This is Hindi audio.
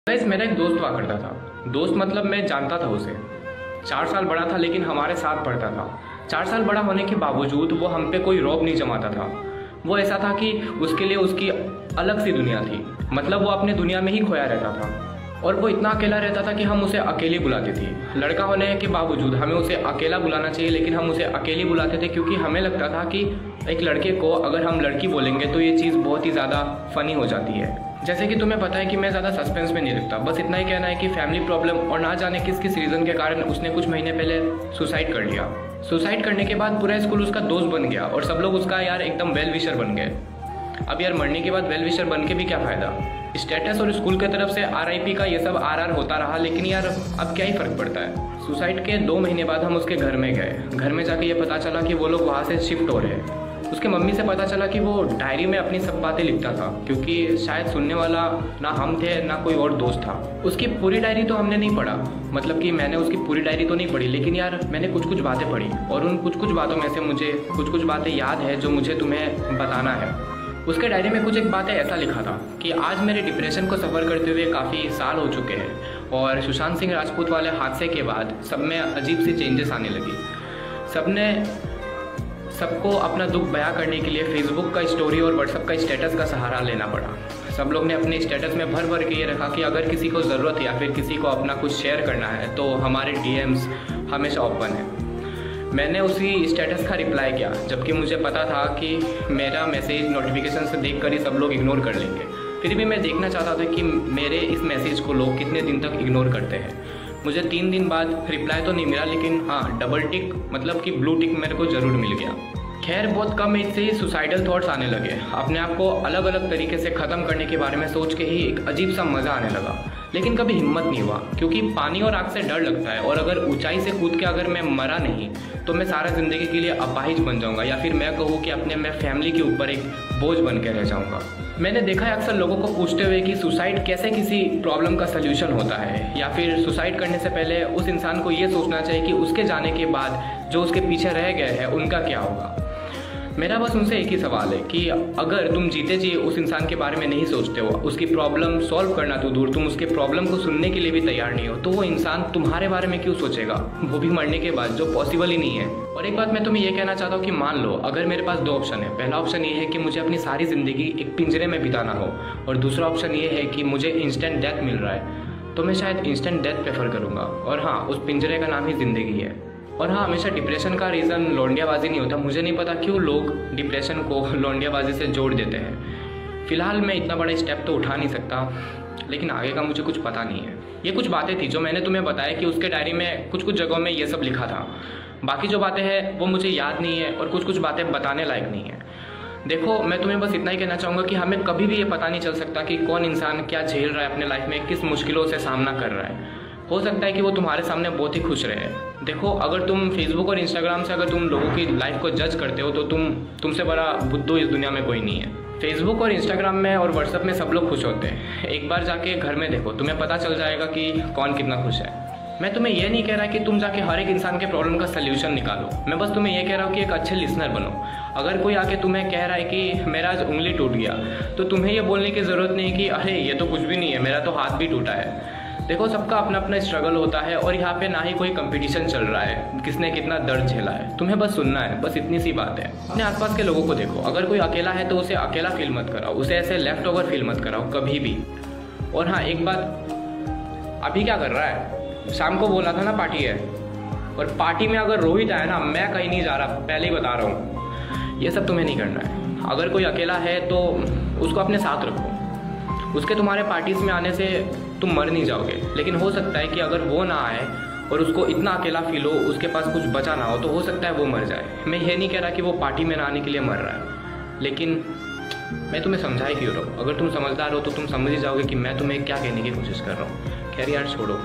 गाइस मेरा एक दोस्त हुआ करता था। दोस्त मतलब मैं जानता था उसे। 4 साल बड़ा था लेकिन हमारे साथ पढ़ता था। 4 साल बड़ा होने के बावजूद वो हम पे कोई रौब नहीं जमाता था। वो ऐसा था कि उसके लिए उसकी अलग सी दुनिया थी। मतलब वो अपने दुनिया में ही खोया रहता था और वो इतना अकेला रहता था कि हम उसे अकेली बुलाते थे। लड़का होने के बावजूद हमें उसे अकेला बुलाना चाहिए, लेकिन हम उसे अकेली बुलाते थे क्योंकि हमें लगता था कि एक लड़के को अगर हम लड़की बोलेंगे तो ये चीज़ बहुत ही ज़्यादा फ़नी हो जाती है। जैसे कि तुम्हें पता है कि मैं ज़्यादा सस्पेंस में नहीं लिखता, बस इतना ही कहना है कि फैमिली प्रॉब्लम और ना जाने किस किस रीज़न के कारण उसने कुछ महीने पहले सुसाइड कर लिया। सुसाइड करने के बाद पूरा स्कूल उसका दोस्त बन गया और सब लोग उसका यार एकदम वेल विशर बन गए। अब यार मरने के बाद वेल विशर बन के भी क्या फ़ायदा। स्टेटस और स्कूल की तरफ से RIP का ये सब RR होता रहा, लेकिन यार अब क्या ही फ़र्क पड़ता है। सुसाइड के 2 महीने बाद हम उसके घर में गए। घर में जाके ये पता चला कि वो लोग वहाँ से शिफ्ट हो रहे हैं। उसके मम्मी से पता चला कि वो डायरी में अपनी सब बातें लिखता था, क्योंकि शायद सुनने वाला ना हम थे ना कोई और दोस्त था। उसकी पूरी डायरी तो हमने नहीं पढ़ा, मतलब कि मैंने उसकी पूरी डायरी तो नहीं पढ़ी, लेकिन यार मैंने कुछ कुछ बातें पढ़ी और उन कुछ कुछ बातों में से मुझे कुछ कुछ बातें याद है जो मुझे तुम्हें बताना है। उसके डायरी में कुछ एक बातें ऐसा लिखा था कि आज मेरे डिप्रेशन को सफ़र करते हुए काफ़ी साल हो चुके हैं और सुशांत सिंह राजपूत वाले हादसे के बाद सब में अजीब सी चेंजेस आने लगी। सबको अपना दुख बयां करने के लिए फेसबुक का स्टोरी और व्हाट्सएप का स्टेटस का सहारा लेना पड़ा। सब लोग ने अपने स्टेटस में भर भर के ये रखा कि अगर किसी को ज़रूरत या फिर किसी को अपना कुछ शेयर करना है तो हमारे DMs हमेशा ओपन है। मैंने उसी स्टेटस का रिप्लाई किया, जबकि मुझे पता था कि मेरा मैसेज नोटिफिकेशन से देखकर ही सब लोग इग्नोर कर लेंगे। फिर भी मैं देखना चाहता था कि मेरे इस मैसेज को लोग कितने दिन तक इग्नोर करते हैं। मुझे 3 दिन बाद रिप्लाई तो नहीं मिला, लेकिन हाँ डबल टिक मतलब कि ब्लू टिक मेरे को ज़रूर मिल गया। खैर बहुत कम एज से ही सुसाइडल थॉट्स आने लगे। अपने आप को अलग अलग तरीके से ख़त्म करने के बारे में सोच के ही एक अजीब सा मज़ा आने लगा, लेकिन कभी हिम्मत नहीं हुआ क्योंकि पानी और आग से डर लगता है और अगर ऊंचाई से कूद के अगर मैं मरा नहीं तो मैं सारा ज़िंदगी के लिए अपाहिज बन जाऊंगा, या फिर मैं कहूँ कि अपने मैं फैमिली के ऊपर एक बोझ बन के रह जाऊँगा। मैंने देखा है अक्सर लोगों को पूछते हुए कि सुसाइड कैसे किसी प्रॉब्लम का सल्यूशन होता है, या फिर सुसाइड करने से पहले उस इंसान को ये सोचना चाहिए कि उसके जाने के बाद जो उसके पीछे रह गए हैं उनका क्या होगा। मेरा बस उनसे एक ही सवाल है कि अगर तुम जीते जी उस इंसान के बारे में नहीं सोचते हो, उसकी प्रॉब्लम सॉल्व करना तो दूर, तुम उसके प्रॉब्लम को सुनने के लिए भी तैयार नहीं हो, तो वो इंसान तुम्हारे बारे में क्यों सोचेगा, वो भी मरने के बाद, जो पॉसिबल ही नहीं है। और एक बात मैं तुम्हें ये कहना चाहता हूँ कि मान लो अगर मेरे पास 2 ऑप्शन है। पहला ऑप्शन ये है कि मुझे अपनी सारी ज़िंदगी एक पिंजरे में बिताना हो, और दूसरा ऑप्शन ये है कि मुझे इंस्टेंट डेथ मिल रहा है, तो मैं शायद इंस्टेंट डेथ प्रेफर करूँगा। और हाँ, उस पिंजरे का नाम ही ज़िंदगी है। और हाँ, हमेशा डिप्रेशन का रीज़न लौंडियाबाजी नहीं होता। मुझे नहीं पता क्यों लोग डिप्रेशन को लौंडियाबाजी से जोड़ देते हैं। फ़िलहाल मैं इतना बड़ा स्टेप तो उठा नहीं सकता, लेकिन आगे का मुझे कुछ पता नहीं है। ये कुछ बातें थी जो मैंने तुम्हें बताया कि उसके डायरी में कुछ कुछ जगहों में ये सब लिखा था। बाकी जो बातें हैं वो मुझे याद नहीं है और कुछ कुछ बातें बताने लायक नहीं है। देखो, मैं तुम्हें बस इतना ही कहना चाहूँगा कि हमें कभी भी ये पता नहीं चल सकता कि कौन इंसान क्या झेल रहा है अपने लाइफ में, किस मुश्किलों से सामना कर रहा है। हो सकता है कि वो तुम्हारे सामने बहुत ही खुश रहे। देखो, अगर तुम फेसबुक और इंस्टाग्राम से अगर तुम लोगों की लाइफ को जज करते हो तो तुमसे बड़ा बुद्धू इस दुनिया में कोई नहीं है। फेसबुक और इंस्टाग्राम में और व्हाट्सएप में सब लोग खुश होते हैं। एक बार जाके घर में देखो, तुम्हें पता चल जाएगा कि कौन कितना खुश है। मैं तुम्हें यह नहीं कह रहा कि तुम जाके हर एक इंसान के प्रॉब्लम का सल्यूशन निकालो। मैं बस तुम्हें यह कह रहा हूँ कि एक अच्छे लिसनर बनो। अगर कोई आके तुम्हें कह रहा है कि मेरा आज उंगली टूट गया, तो तुम्हें यह बोलने की ज़रूरत नहीं कि अरे ये तो कुछ भी नहीं है, मेरा तो हाथ भी टूटा है। देखो, सबका अपना अपना स्ट्रगल होता है और यहाँ पे ना ही कोई कंपटीशन चल रहा है किसने कितना दर्द झेला है। तुम्हें बस सुनना है, बस इतनी सी बात है। अपने आसपास के लोगों को देखो, अगर कोई अकेला है तो उसे अकेला फील मत कराओ, उसे ऐसे लेफ्ट ओवर फील मत कराओ कभी भी। और हाँ, एक बात, अभी क्या कर रहा है? शाम को बोला था ना पार्टी है, और पार्टी में अगर रोहित आया ना, मैं कहीं नहीं जा रहा, पहले ही बता रहा हूँ। ये सब तुम्हें नहीं करना है। अगर कोई अकेला है तो उसको अपने साथ रखो। उसके तुम्हारे पार्टीज में आने से तुम मर नहीं जाओगे, लेकिन हो सकता है कि अगर वो ना आए और उसको इतना अकेला फील हो, उसके पास कुछ बचा ना हो, तो हो सकता है वो मर जाए। मैं ये नहीं कह रहा कि वो पार्टी में ना आने के लिए मर रहा है, लेकिन मैं तुम्हें समझा ही क्यों रहा हूँ। अगर तुम समझदार हो तो तुम समझ ही जाओगे कि मैं तुम्हें क्या कहने की कोशिश कर रहा हूँ। खैर यार, छोड़ो।